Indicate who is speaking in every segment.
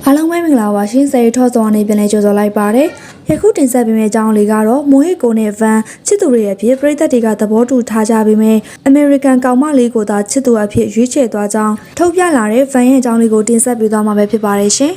Speaker 1: အားလုံးပဲမင်္ဂလာပါရှင်စေထော့စောအနေပြန်လဲကြိုဆိုလိုက်ပါတယ်ယခုတင်ဆက်ပေးမယ့်အကြောင်းလေးကတော့မိုဟစ်ကိုနဲ့ဗန်ချစ်သူတွေရဲ့အဖြစ်ပရိသတ်တွေကသဘောတူထားကြပေမဲ့အမေရိကန်ကောင်မလေးကိုသာချစ်သူအဖြစ်ရွေးချယ်သွားကြောင်းထုတ်ပြလာတဲ့ဗန်ရဲ့အကြောင်းလေးကိုတင်ဆက်ပေးသွားမှာပဲဖြစ်ပါတယ်ရှင်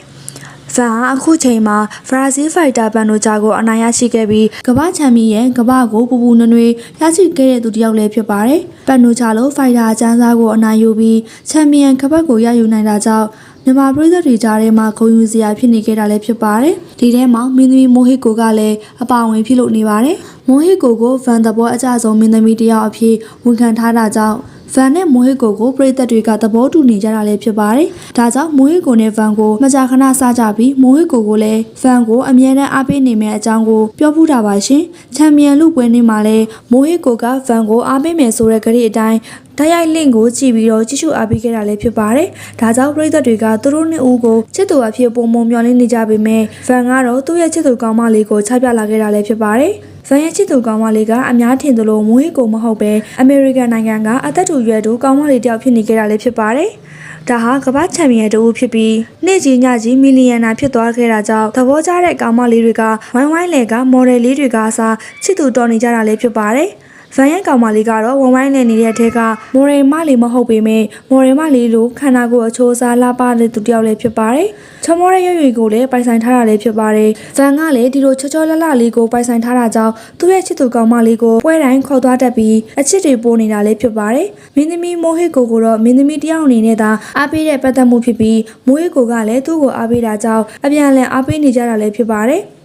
Speaker 1: ဗန်အခုချိန်မှာဘရာဇီးဖိုက်တာဘန်နိုဂျာကိုအနိုင်ရရှိခဲ့ပြီးကမ္ဘာချန်ပီယံကမ္ဘာကိုပူပူနွေ့နွေ့ရရှိခဲ့တဲ့သူတစ်ယောက်လည်းဖြစ်ပါတယ်ဘန်နိုဂျာလိုဖိုက်တာအကျန်းစားကိုအနိုင်ယူပြီးချန်ပီယံကပတ်ကိုရယူနိုင်တာကြောင့်မြန်မာပြည်သူတွေကြားထဲမှာဂုဏ်ယူစရာဖြစ်နေခဲ့တာလည်းဖြစ်ပါတယ်ဒီထဲမှာမင်းသမီးမိုဟစ်ကိုကလည်းအပါအဝင်ဖြစ်လို့နေပါတယ်မိုဟစ်ကိုဗန်သဘောအကြဆုံးမင်းသမီးတစ်ယောက်အဖြစ်ဝန်ခံထားတာကြောင့်ဗန်နဲ့မိုဟစ်ကိုပြည်သက်တွေကသဘောတူနေကြတာလည်းဖြစ်ပါတယ်။ဒါကြောင့်မိုဟစ်ကိုနဲ့ဗန်ကိုမကြာခဏစကြပြီးမိုဟစ်ကိုလည်းဗန်ကိုအမြဲတမ်းအားပေးနေမယ့်အကြောင်းကိုပြောဖူးတာပါရှင်။ချန်ပီယံလူပွဲနေ့မှာလည်းမိုဟစ်ကိုကဗန်ကိုအားပေးမယ်ဆိုတဲ့ကြိအတိုင်းတိုက်ရိုက်လင့်ကိုကြည့်ပြီးတော့ကြည့်ရှုအားပေးခဲ့တာလည်းဖြစ်ပါတယ်။ဒါကြောင့်ပြည်သက်တွေကသူတို့နှစ်ဦးကိုချစ်သူအဖြစ်ပုံမမျှော်လင့်နေကြပေမဲ့ဗန်ကတော့သူ့ရဲ့ချစ်သူကောင်းမလေးကိုချပြလာခဲ့တာလည်းဖြစ်ပါတယ်။ဗန်ရဲ့ချစ်သူကောင်းမလေးကအများထင်သလိုမိုဟစ်ကိုမဟုတ်ပဲအမေရိကန်နိုင်ငံကအသက်တူရွယ်တူကောင်းမလေးတယောက်ဖြစ်နေခဲ့တာလည်းဖြစ်ပါတယ်။ဒါဟာကမ္ဘာချန်ပီယံတူဖြစ်ပြီးနေ့ကြီးညကြီးမီလီယံနာဖြစ်သွားခဲ့တာကြောင့်သဘောကျတဲ့ကောင်းမလေးတွေကဝိုင်းဝိုင်းလေကမော်ဒယ်လေးတွေကအစားချစ်သူတော်နေကြတာလည်းဖြစ်ပါတယ်။ဗန်ရဲ့ကောင်မလေးကတော့ဝိုင်းဝိုင်းနေတဲ့အထက်ကမော်ဒယ်မလေးမဟုတ်ပေမဲ့မော်ဒယ်မလေးလိုခန္ဓာကိုယ်အချိုးအစားလှပတဲ့သူတယောက်လည်းဖြစ်ပါတယ်။ချမောတဲ့ရွရွကိုလည်းပိုင်ဆိုင်ထားတာလည်းဖြစ်ပါတယ်။ဗန်ကလည်းဒီလိုချောချောလလလေးကိုပိုင်ဆိုင်ထားတာကြောင့်သူ့ရဲ့ချစ်သူကောင်မလေးကိုပွဲတိုင်းခေါ်သွားတတ်ပြီးအချစ်တွေပိုးနေတာလည်းဖြစ်ပါတယ်။မင်းသမီးမိုဟစ်ကိုတော့မင်းသမီးတယောက်အနေနဲ့သာအားပေးတဲ့ပတ်သက်မှုဖြစ်ပြီးမိုဟစ်ကိုကလည်းသူ့ကိုအားပေးတာကြောင့်အပြန်အလှန်အားပေးနေကြတာလည်းဖြစ်ပါတယ်။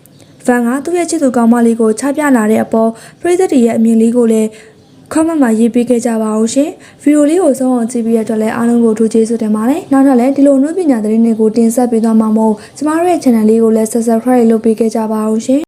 Speaker 1: ဗန်ကသူ့ရဲ့ချစ်သူကောင်မလေးကိုချပြလာတဲ့အပေါ်ပြည်သက်တွေရဲ့အမြင်လေးကိုလည်းcomment မှာရေးပေးခဲ့ကြပါအောင်ရှင်ဗီဒီယိုလေးကိုဆုံးအောင်ကြည့်ပြီးရတဲ့လည်းအားလုံးကိုထိုးကျေးဇူးတင်ပါတယ်နောက်ထပ်လည်းဒီလိုအမှုပညာသတင်းတွေကိုတင်ဆက်ပေးသွားမှာမို့ကျမတို့ရဲ့ channel လေးကိုလည်း subscribe လုပ်ပေးခဲ့ကြပါအောင်ရှင်